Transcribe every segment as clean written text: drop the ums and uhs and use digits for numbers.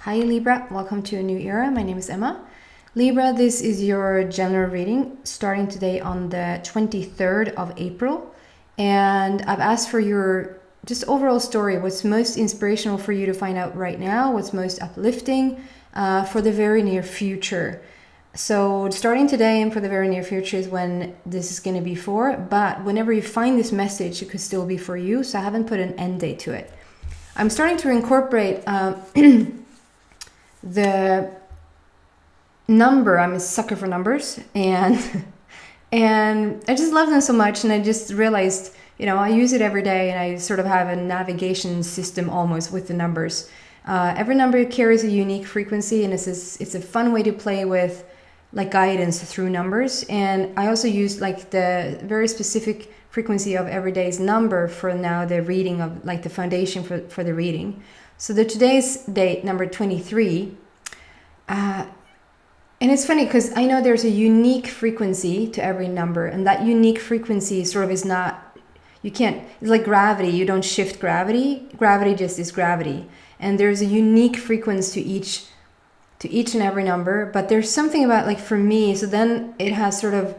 Hi Libra, welcome to a new era. My name is Emma. Libra, this is your general reading starting today on the 23rd of April. And I've asked for your just overall story, what's most inspirational for you to find out right now, what's most uplifting for the very near future. So starting today and for the very near future is when this is going to be for, but whenever you find this message, it could still be for you. So I haven't put an end date to it. I'm starting to incorporate the number. I'm a sucker for numbers, and I just love them so much. And I just realized, I use it every day, and I sort of have a navigation system almost with the numbers. Every number carries a unique frequency, and it's a fun way to play with like guidance through numbers. And I also use like the very specific frequency of every day's number for now the reading of like the foundation for the reading. So the today's date, number 23, and it's funny because I know there's a unique frequency to every number, and that unique frequency sort of is not, it's like gravity. You don't shift gravity. Gravity just is gravity. And there's a unique frequency to each and every number, but there's something about, like, for me, so then it has sort of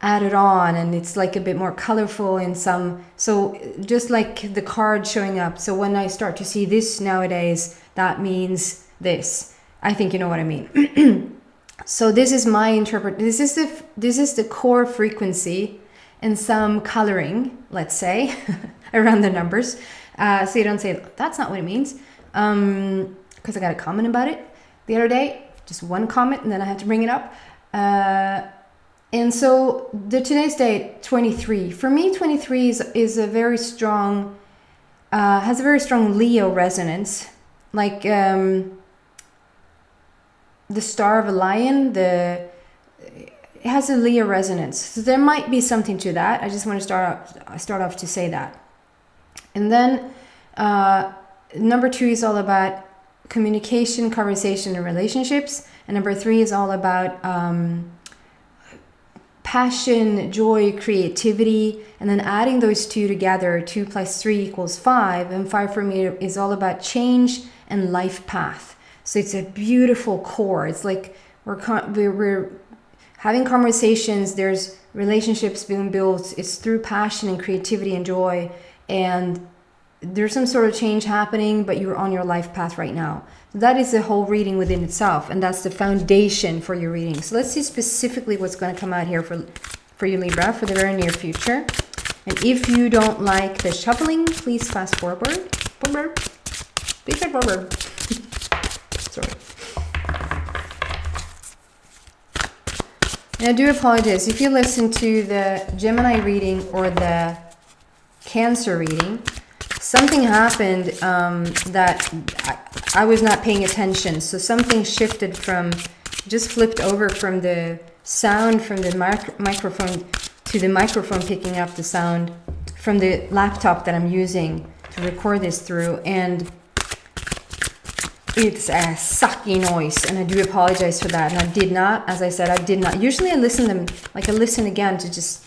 added on, and it's like a bit more colorful in some, so just like the card showing up. So when I start to see this nowadays, that means this. I think you know what I mean. So this is my this is the core frequency and some coloring, let's say, around the numbers. So you don't say that's not what it means, because I got a comment about it the other day, just one comment, and then I had to bring it up. And so the today's date, 23. For me, 23 is a very strong, has a very strong Leo resonance. Like the star of a lion, it has a Leo resonance. So there might be something to that. I just want to start off to say that. And then number 2 is all about communication, conversation, and relationships. And number 3 is all about passion, joy, creativity, and then adding those two together, 2 + 3 = 5, and 5 for me is all about change and life path. So it's a beautiful core. It's like we're having conversations, there's relationships being built, it's through passion and creativity and joy, and there's some sort of change happening, but you're on your life path right now. So that is the whole reading within itself, and that's the foundation for your reading. So let's see specifically what's going to come out here for you, Libra, for the very near future. And if you don't like the shuffling, please fast forward. Please fast forward. Sorry. And I do apologize if you listen to the Gemini reading or the Cancer reading. Something happened that I was not paying attention. So something shifted just flipped over from the sound from the microphone to the microphone picking up the sound from the laptop that I'm using to record this through. And it's a sucky noise, and I do apologize for that. And I did not, as I said, I did not. Usually I listen again to just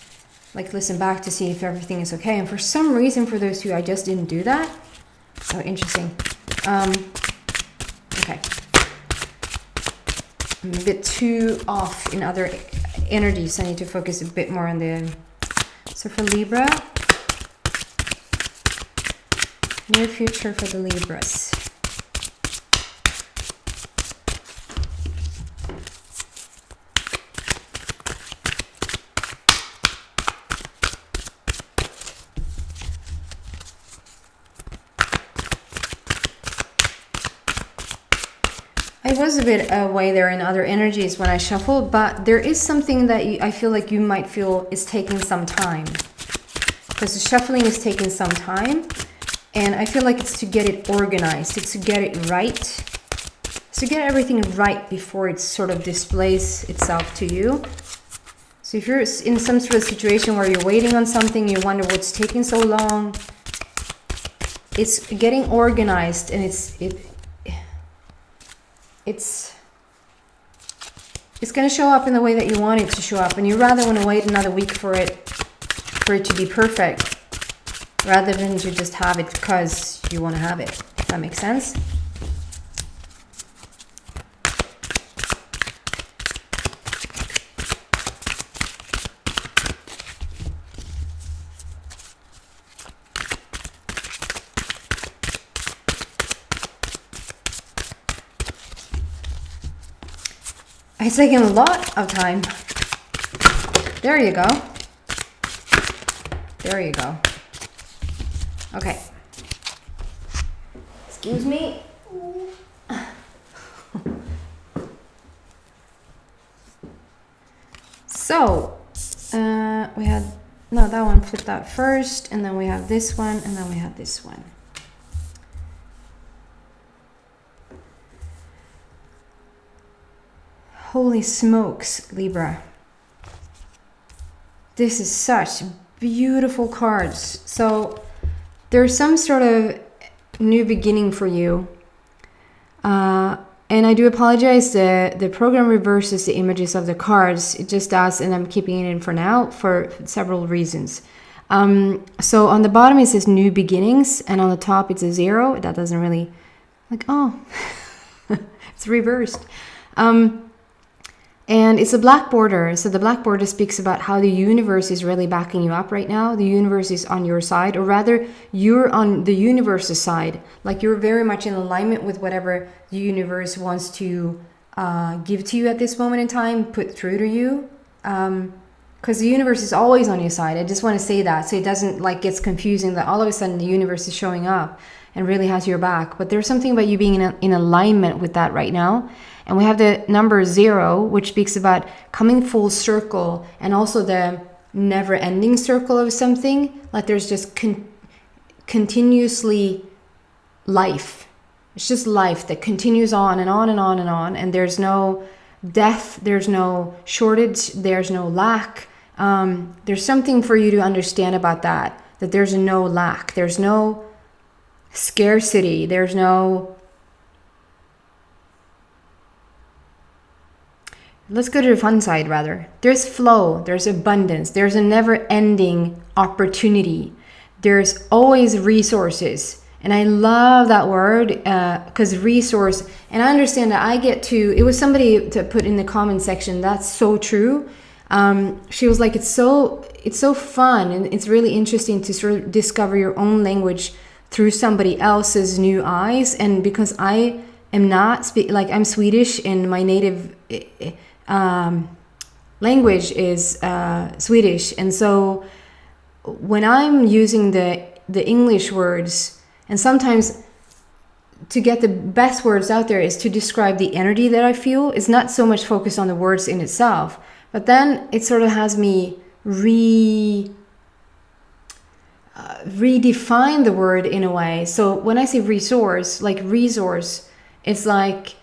like listen back to see if everything is okay. And for some reason, for those two, I just didn't do that. So interesting. Okay. I'm a bit too off in other energies. I need to focus a bit more on the... So for Libra, near future for the Libras. I was a bit away there in other energies when I shuffled, but there is something that I feel like you might feel is taking some time. Because the shuffling is taking some time, and I feel like it's to get it organized, it's to get it right. It's to get everything right before it sort of displays itself to you. So if you're in some sort of situation where you're waiting on something, you wonder what's taking so long, it's getting organized, and it's going to show up in the way that you want it to show up, and you rather want to wait another week for it to be perfect rather than to just have it because you want to have it. If that makes sense. It's taking a lot of time. There you go. There you go. Okay. Excuse me. So, we had, no, that one flipped out first, and then we have this one, and then we have this one. Holy smokes, Libra. This is such beautiful cards. So there's some sort of new beginning for you. And I do apologize, the program reverses the images of the cards. It just does, and I'm keeping it in for now for several reasons. So on the bottom it says new beginnings, and on the top it's a 0. That doesn't really, like, oh, it's reversed. And it's a black border. So the black border speaks about how the universe is really backing you up right now. The universe is on your side, or rather you're on the universe's side. Like you're very much in alignment with whatever the universe wants to give to you at this moment in time, put through to you. Because the universe is always on your side. I just want to say that, so it doesn't like gets confusing that all of a sudden the universe is showing up and really has your back. But there's something about you being in alignment with that right now. And we have the number 0, which speaks about coming full circle, and also the never-ending circle of something. Like there's just continuously life. It's just life that continues on and on and on and on. And there's no death, there's no shortage, there's no lack. There's something for you to understand about that there's no lack, there's no scarcity, there's no... Let's go to the fun side rather. There's flow, there's abundance, there's a never-ending opportunity. There's always resources. And I love that word because resource, and I understand that I get to, it was somebody to put in the comment section, that's so true. She was like, it's so fun and it's really interesting to sort of discover your own language through somebody else's new eyes. And because I am not, I'm Swedish and my native... language is Swedish, and so when I'm using the English words, and sometimes to get the best words out there is to describe the energy that I feel. It's not so much focused on the words in itself, but then it sort of has me redefine the word in a way. So when I say resource, like resource, it's like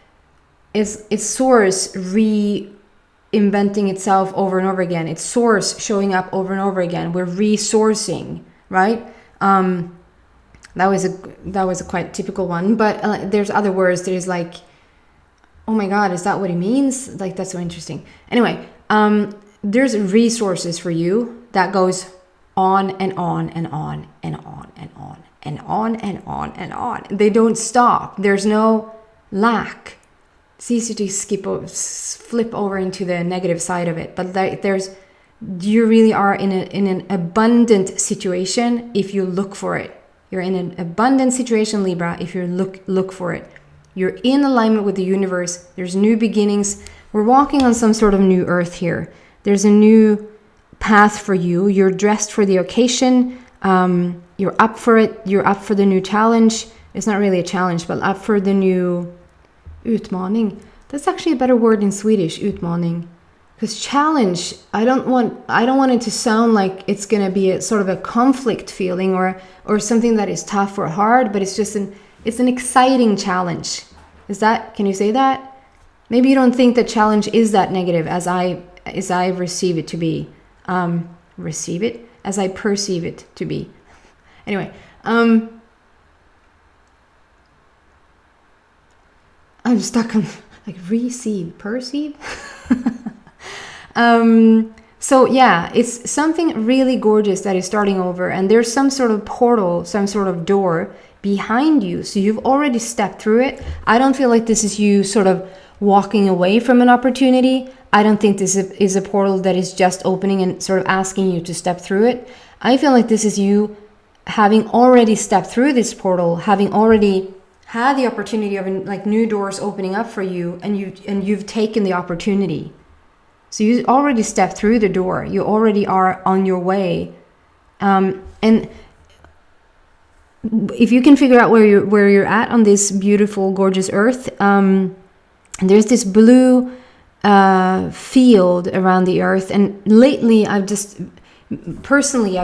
it's source reinventing itself over and over again. It's source showing up over and over again. We're resourcing, right? That was a quite typical one. But there's other words that is like, oh my God, is that what it means? Like that's so interesting. Anyway, there's resources for you that goes on and on and on and on and on and on and on and on. They don't stop. There's no lack. It's easy to flip over into the negative side of it, but you really are in an abundant situation if you look for it. You're in an abundant situation, Libra, if you look for it. You're in alignment with the universe. There's new beginnings. We're walking on some sort of new earth here. There's a new path for you. You're dressed for the occasion. You're up for it. You're up for the new challenge. It's not really a challenge, but up for the new utmaning. That's actually a better word in Swedish, utmaning. Because challenge, I don't want it to sound like it's gonna be a sort of a conflict feeling or something that is tough or hard, but it's just an exciting challenge. Can you say that? Maybe you don't think that challenge is that negative as I receive it to be. As I perceive it to be. Anyway, I'm stuck on like perceive. So yeah, it's something really gorgeous that is starting over, and there's some sort of portal, some sort of door behind you. So you've already stepped through it. I don't feel like this is you sort of walking away from an opportunity. I don't think this is a portal that is just opening and sort of asking you to step through it. I feel like this is you having already stepped through this portal, having already had the opportunity of like new doors opening up for you, and you've taken the opportunity. So you already stepped through the door. You already are on your way. And if you can figure out where you're at on this beautiful, gorgeous earth, there's this blue field around the earth. And lately, I've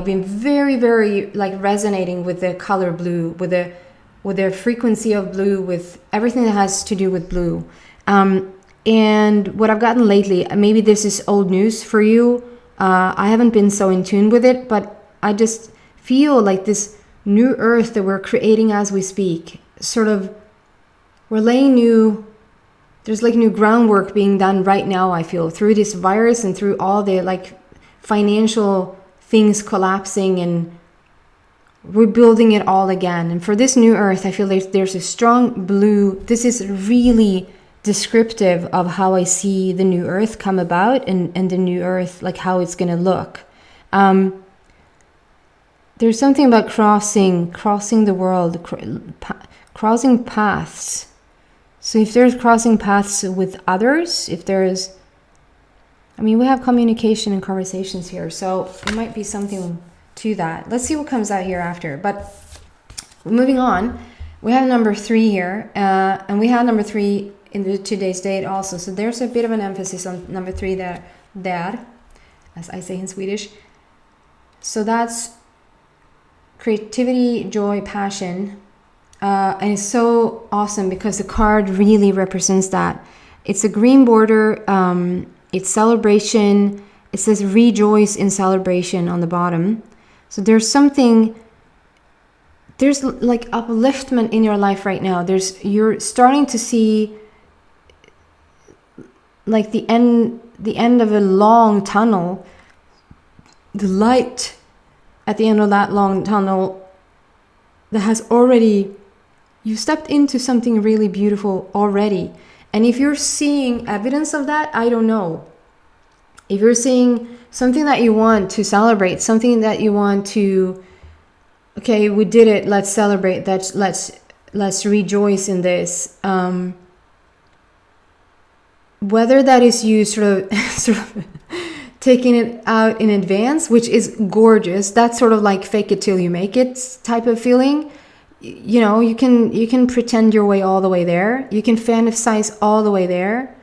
been very, very like resonating with the color blue, with the frequency of blue, with everything that has to do with blue. And what I've gotten lately, maybe this is old news for you. I haven't been so in tune with it, but I just feel like this new earth that we're creating as we speak, sort of, we're laying there's like new groundwork being done right now, I feel, through this virus and through all the like financial things collapsing, and rebuilding it all again. And for this new earth, I feel there's a strong blue. This is really descriptive of how I see the new earth come about, and the new earth, like how it's going to look. There's something about crossing the world, crossing paths. So if there's crossing paths with others, we have communication and conversations here, so it might be something to that. Let's see what comes out here after. But moving on, we have number 3 here, and we have number 3 in today's date also. So there's a bit of an emphasis on number 3 there, as I say in Swedish. So that's creativity, joy, passion. And it's so awesome because the card really represents that. It's a green border. It's celebration. It says rejoice in celebration on the bottom. So there's like upliftment in your life right now. You're starting to see like the end of a long tunnel, the light at the end of that long tunnel that has already, you stepped into something really beautiful already. And if you're seeing evidence of that, I don't know. If you're seeing something that you want to celebrate, something that you want to, okay, we did it, let's celebrate, let's rejoice in this. Whether that is you sort of taking it out in advance, which is gorgeous. That's sort of like fake it till you make it type of feeling. You know, you can pretend your way all the way there. You can fantasize all the way there.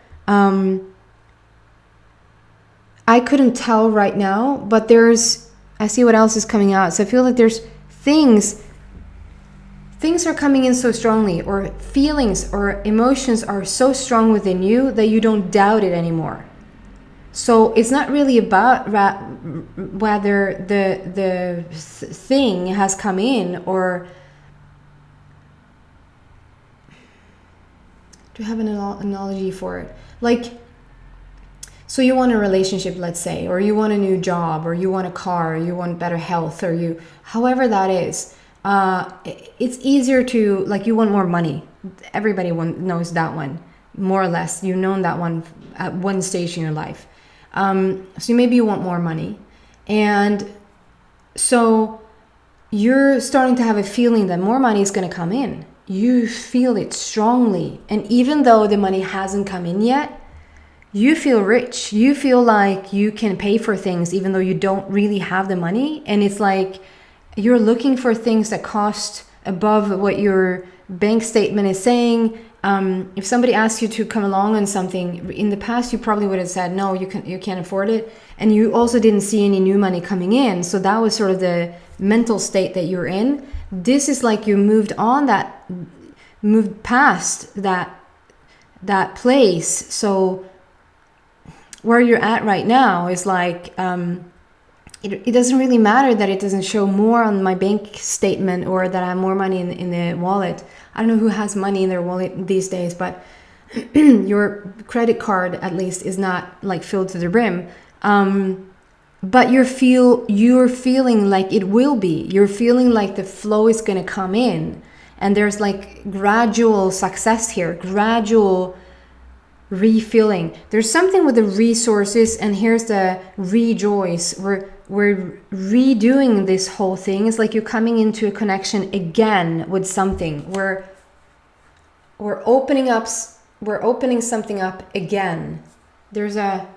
I couldn't tell right now, but I see what else is coming out. So I feel like there's things are coming in so strongly, or feelings or emotions are so strong within you that you don't doubt it anymore. So it's not really about whether the thing has come in, or do you have an analogy for it? Like, so you want a relationship, let's say, or you want a new job, or you want a car, or you want better health, or however that is. It's easier to, like, you want more money. Everybody knows that one, more or less. You've known that one at one stage in your life. So maybe you want more money. And so you're starting to have a feeling that more money is going to come in. You feel it strongly. And even though the money hasn't come in yet, you feel rich. You feel like you can pay for things even though you don't really have the money. And it's like you're looking for things that cost above what your bank statement is saying. If somebody asks you to come along on something, in the past you probably would have said no, you can't afford it, and you also didn't see any new money coming in. So that was sort of the mental state that you're in. This is like you moved past that place. So where you're at right now is like it doesn't really matter that it doesn't show more on my bank statement, or that I have more money in the wallet. I don't know who has money in their wallet these days, but your credit card at least is not like filled to the brim. But you're feeling like it will be. You're feeling like the flow is going to come in, and there's like gradual success here, gradual refilling. There's something with the resources, and here's the rejoice. We're redoing this whole thing. It's like you're coming into a connection again with something where we're opening something up again. There's a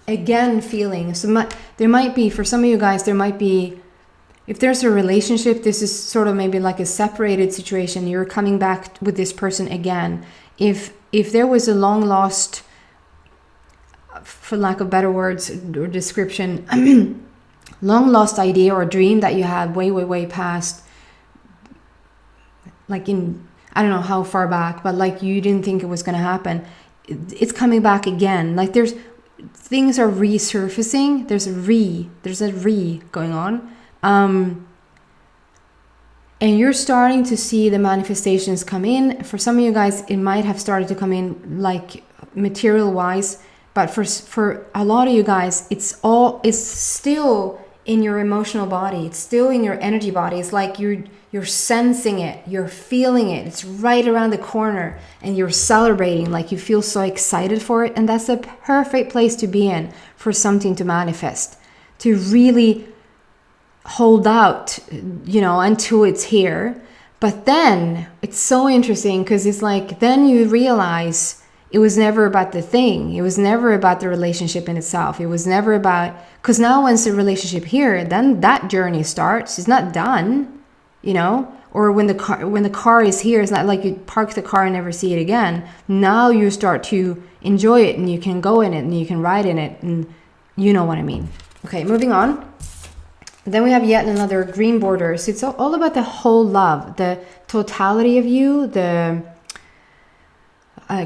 again feeling. So there might be, for some of you guys, there might be, if there's a relationship, this is sort of maybe like a separated situation. You're coming back with this person again. If there was a long lost, for lack of better words or description, long lost idea or dream that you had way past, like in, I don't know how far back, but like you didn't think it was going to happen. It's coming back again. Like things are resurfacing. There's a re going on. And you're starting to see the manifestations come in. For some of you guys, it might have started to come in like material wise, but for a lot of you guys, it's still in your emotional body. It's still in your energy body. It's like you're sensing it, you're feeling it. It's right around the corner and you're celebrating, like you feel so excited for it. And that's a perfect place to be in for something to manifest, to really hold out, until it's here. But then it's so interesting because it's like, then you realize it was never about the thing. It was never about the relationship in itself. It was never about, because now once the relationship here, then that journey starts. It's not done, or when the car is here, it's not like you park the car and never see it again. Now you start to enjoy it and you can go in it and you can ride in it, and you know what I mean. Okay, moving on. Then we have yet another green border. So it's all about the whole love, the totality of you, the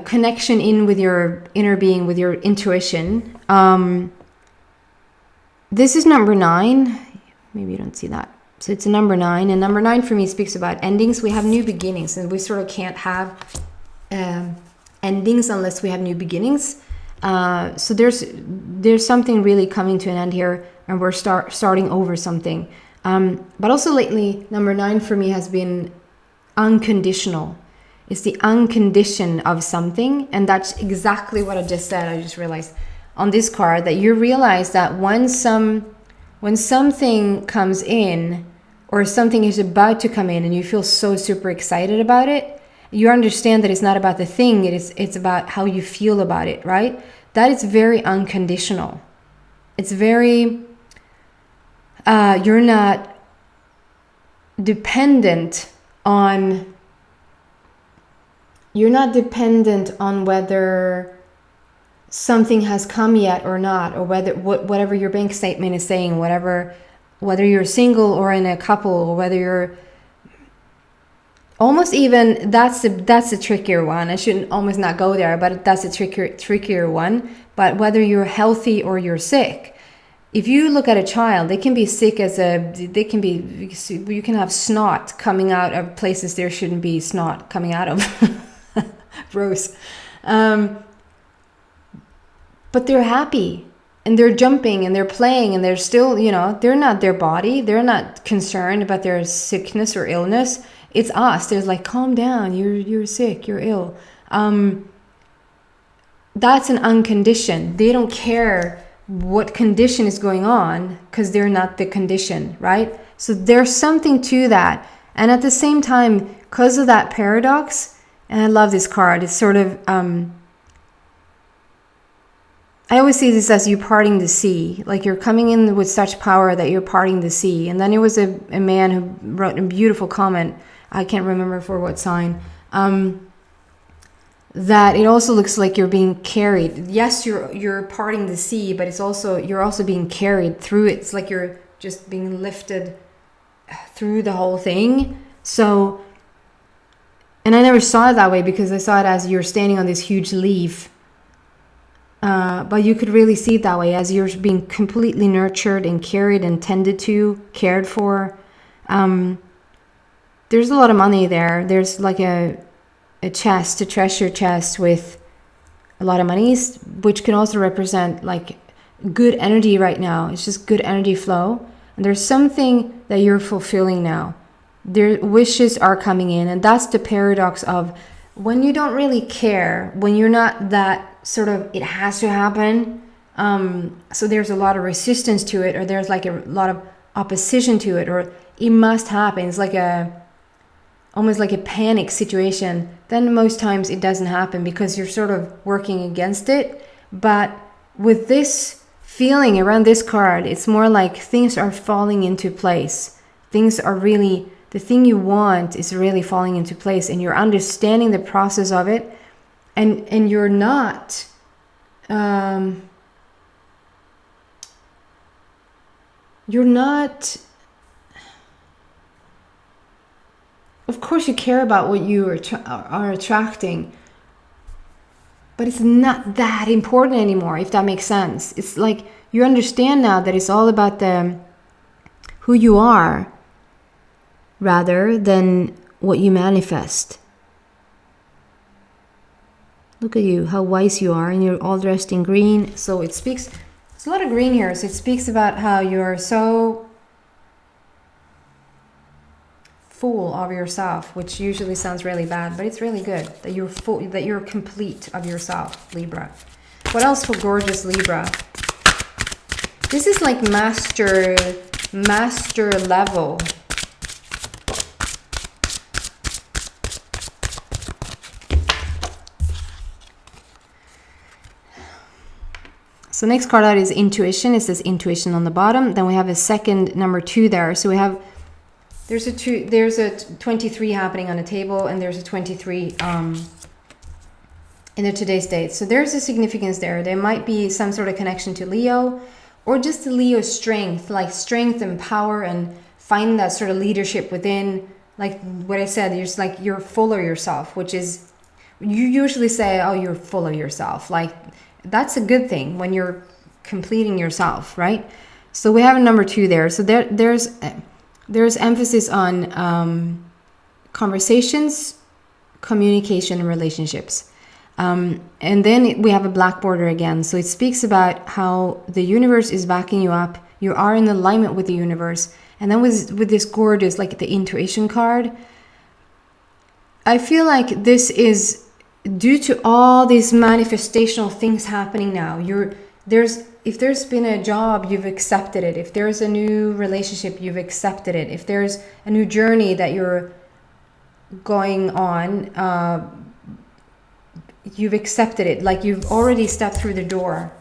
connection in with your inner being, with your intuition. This is number 9. Maybe you don't see that. So it's a number 9. And number 9 for me speaks about endings. We have new beginnings, and we sort of can't have endings unless we have new beginnings. So there's something really coming to an end here, and we're starting over something. But also lately, number 9 for me has been unconditional. It's the uncondition of something, and that's exactly what I just said. I just realized on this card that you realize that when something comes in, or something is about to come in, and you feel so super excited about it, you understand that it's not about the thing, it's about how you feel about it, right? That is very unconditional. It's very, you're not dependent on whether something has come yet or not, or whatever your bank statement is saying, whether you're single or in a couple, or whether you're almost even, that's a trickier one. I shouldn't almost not go there, but that's a trickier one. But whether you're healthy or you're sick, if you look at a child, they can be sick you can have snot coming out of places there shouldn't be snot coming out of. Gross. But they're happy, and they're jumping, and they're playing, and they're still, they're not their body. They're not concerned about their sickness or illness. It's us. There's like, calm down. You're sick. You're ill. That's an unconditioned. They don't care what condition is going on because they're not the condition, right? So there's something to that. And at the same time, because of that paradox, and I love this card, it's sort of, I always see this as you parting the sea. Like you're coming in with such power that you're parting the sea. And then it was a man who wrote a beautiful comment, I can't remember for what sign, that it also looks like you're being carried. Yes, you're parting the sea, but you're also being carried through it. It's like you're just being lifted through the whole thing. So, and I never saw it that way because I saw it as you're standing on this huge leaf. But you could really see it that way, as you're being completely nurtured and carried and tended to, cared for. There's a lot of money there. There's like a chest, a treasure chest with a lot of monies, which can also represent like good energy right now. It's just good energy flow. And there's something that you're fulfilling now. Their wishes are coming in. And that's the paradox of when you don't really care, when you're not that sort of, it has to happen. So there's a lot of resistance to it, or there's like a lot of opposition to it, or it must happen. It's like almost like a panic situation, then most times it doesn't happen because you're sort of working against it. But with this feeling around this card, it's more like things are falling into place. Things are really, the thing you want is really falling into place, and you're understanding the process of it, and you're not of course you care about what you are attracting, but it's not that important anymore, if that makes sense. It's like you understand now that it's all about who you are rather than what you manifest. Look at you, how wise you are, and you're all dressed in green. So it speaks, there's a lot of green here, so it speaks about how you're so full of yourself, which usually sounds really bad, but it's really good that you're full, that you're complete of yourself, Libra. What else for gorgeous Libra? This is like master level. So next card out is intuition. It says intuition on the bottom. Then we have a second number 2 there. So we have there's a 23 happening on the table, and there's a 23 in the today's date. So there's a significance there. There might be some sort of connection to Leo, or just the Leo strength, like strength and power, and finding that sort of leadership within. Like what I said, you're just like you're full of yourself, which is, you usually say, oh, you're full of yourself. Like that's a good thing when you're completing yourself, right? So we have a number 2 there. So there's emphasis on conversations, communication, and relationships. And then we have a black border again. So it speaks about how the universe is backing you up. You are in alignment with the universe. And then with this gorgeous, like the intuition card, I feel like this is due to all these manifestational things happening now. If there's been a job, you've accepted it. If there's a new relationship, you've accepted it. If there's a new journey that you're going on, you've accepted it. Like you've already stepped through the door.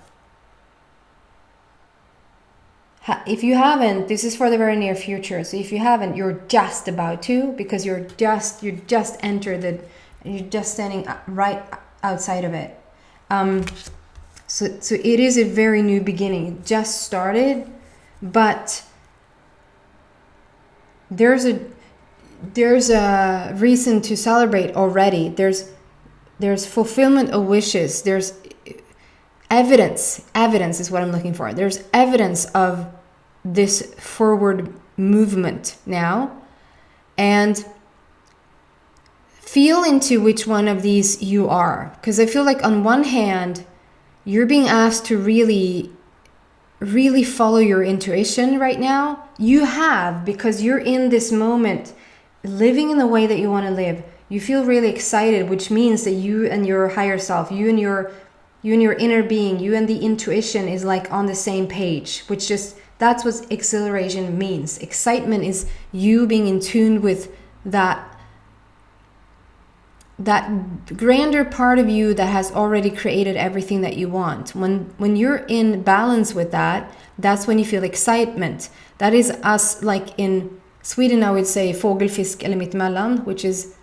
If you haven't, this is for the very near future. So if you haven't, you're just about to, because you just entered you're just standing right outside of it. So it is a very new beginning. It just started, but there's a reason to celebrate already. There's fulfillment of wishes. There's evidence is what I'm looking for. There's evidence of this forward movement now, and feel into which one of these you are, because I feel like on one hand you're being asked to really follow your intuition right now. You have, because you're in this moment living in the way that you want to live. You feel really excited, which means that you and your higher self, you and your inner being, you and the intuition is like on the same page, which just, that's what exhilaration means. Excitement is you being in tune with that grander part of you that has already created everything that you want. When you're in balance with that, that's when you feel excitement. That is us, like in Sweden I would say fågel, fisk eller mittemellan, which is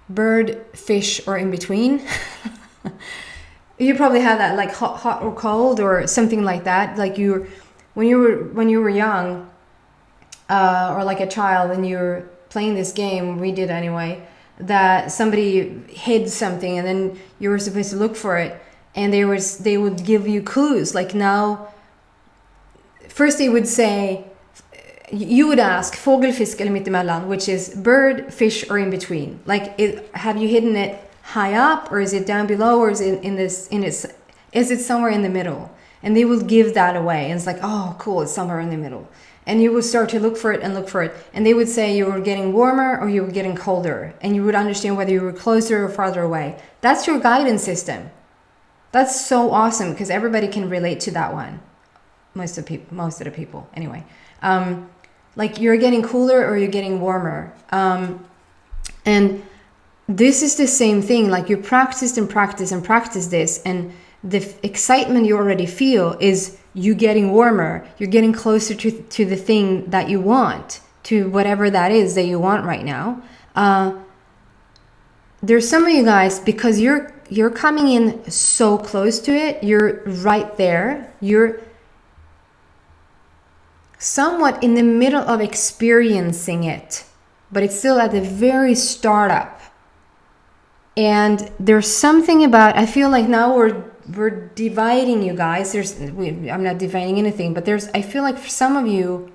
bird, fish, or in between. You probably have that, like hot or cold or something like that. Like when you were young, or like a child, and you were playing this game, we did anyway, that somebody hid something and then you were supposed to look for it, and they would give you clues. Like now, first they would say, you would ask fågel, fisk eller mittemellan, which is bird, fish, or in between. Like, have you hidden it high up, or is it down below, or is it is it somewhere in the middle? And they will give that away, and it's like, oh cool, it's somewhere in the middle. And you would start to look for it, and they would say you were getting warmer or you were getting colder, and you would understand whether you were closer or farther away. That's your guidance system. That's so awesome, because everybody can relate to that one. Most of the people anyway. Like, you're getting cooler or you're getting warmer. And this is the same thing, like you practiced and practice and practice this, and the excitement you already feel is you getting warmer, you're getting closer to the thing that you want, to whatever that is that you want right now. There's some of you guys, because you're coming in so close to it, you're right there, you're somewhat in the middle of experiencing it, but it's still at the very startup. And there's something about, I feel like now we're dividing you guys. I'm not dividing anything, but I feel like for some of you,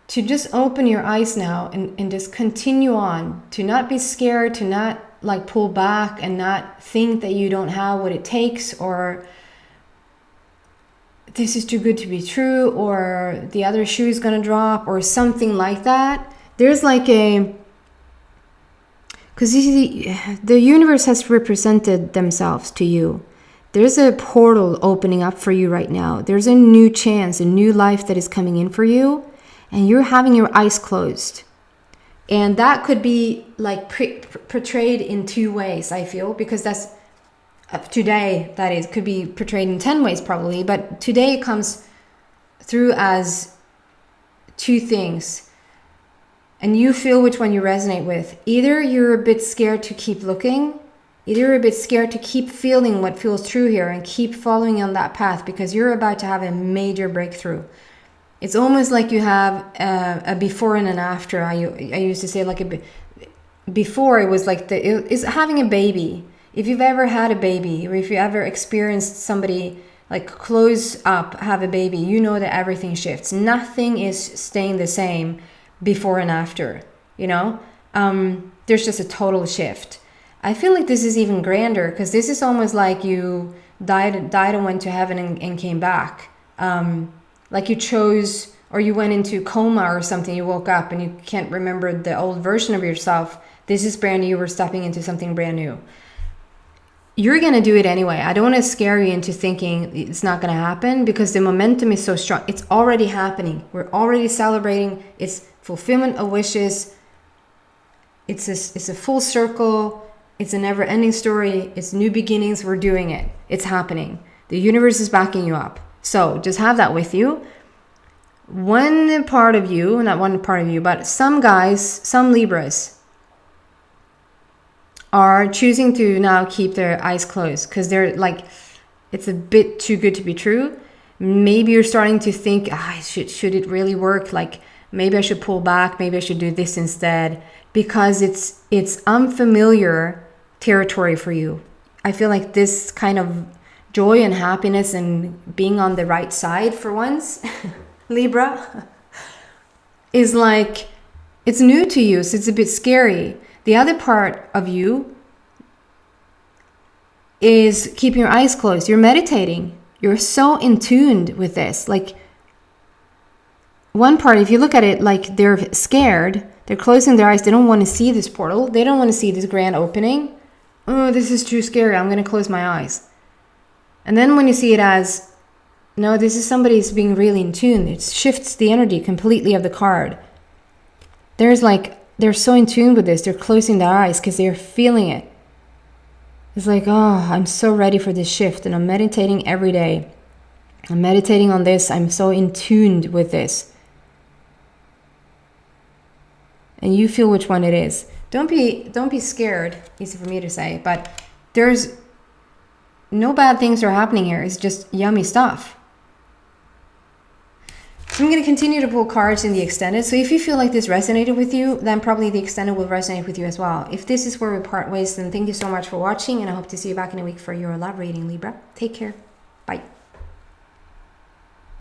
to just open your eyes now and just continue on, to not be scared, to not like pull back and not think that you don't have what it takes, or this is too good to be true, or the other shoe is going to drop, or something like that. There's like because the universe has represented themselves to you. There's a portal opening up for you right now. There's a new chance, a new life that is coming in for you, and you're having your eyes closed. And that could be like portrayed in two ways, I feel, because that's today, that is, could be portrayed in 10 ways probably, but today it comes through as two things. And you feel which one you resonate with. Either you're a bit scared to keep looking, either you're a bit scared to keep feeling what feels true here and keep following on that path, because you're about to have a major breakthrough. It's almost like you have a before and an after. I used to say like before it was like it's having a baby. If you've ever had a baby, or if you ever experienced somebody like close up have a baby, you know that everything shifts. Nothing is staying the same before and after, you know. There's just a total shift. I feel like this is even grander, because this is almost like you died and went to heaven and came back. Like you chose, or you went into coma or something, you woke up and you can't remember the old version of yourself. This is brand new, we're stepping into something brand new. You're going to do it anyway. I don't want to scare you into thinking it's not going to happen, because the momentum is so strong. It's already happening. We're already celebrating. It's fulfillment of wishes. It's a full circle. It's a never-ending story. It's new beginnings. We're doing it. It's happening. The universe is backing you up. So just have that with you. One part of you, not one part of you, but some guys, some Libras, are choosing to now keep their eyes closed, because they're like, it's a bit too good to be true. Maybe you're starting to think, should it really work? Like, maybe I should pull back. Maybe I should do this instead, because it's unfamiliar territory for you. I feel like this kind of joy and happiness and being on the right side for once, Libra, is like, it's new to you, so it's a bit scary. The other part of you is keeping your eyes closed. You're meditating. You're so in tune with this. Like, one part, if you look at it, like they're scared, they're closing their eyes. They don't want to see this portal. They don't want to see this grand opening. Oh, this is too scary. I'm going to close my eyes. And then when you see it as, no, this is somebody who's being really in tune. It shifts the energy completely of the card. They're so in tune with this. They're closing their eyes because they're feeling it. It's like, oh, I'm so ready for this shift, and I'm meditating every day. I'm meditating on this. I'm so in tune with this. And you feel which one it is. Don't be scared. Easy for me to say, but there's no bad things are happening here. It's just yummy stuff. I'm going to continue to pull cards in the extended. So if you feel like this resonated with you, then probably the extended will resonate with you as well. If this is where we part ways, then thank you so much for watching, and I hope to see you back in a week for your love reading, Libra. Take care. Bye.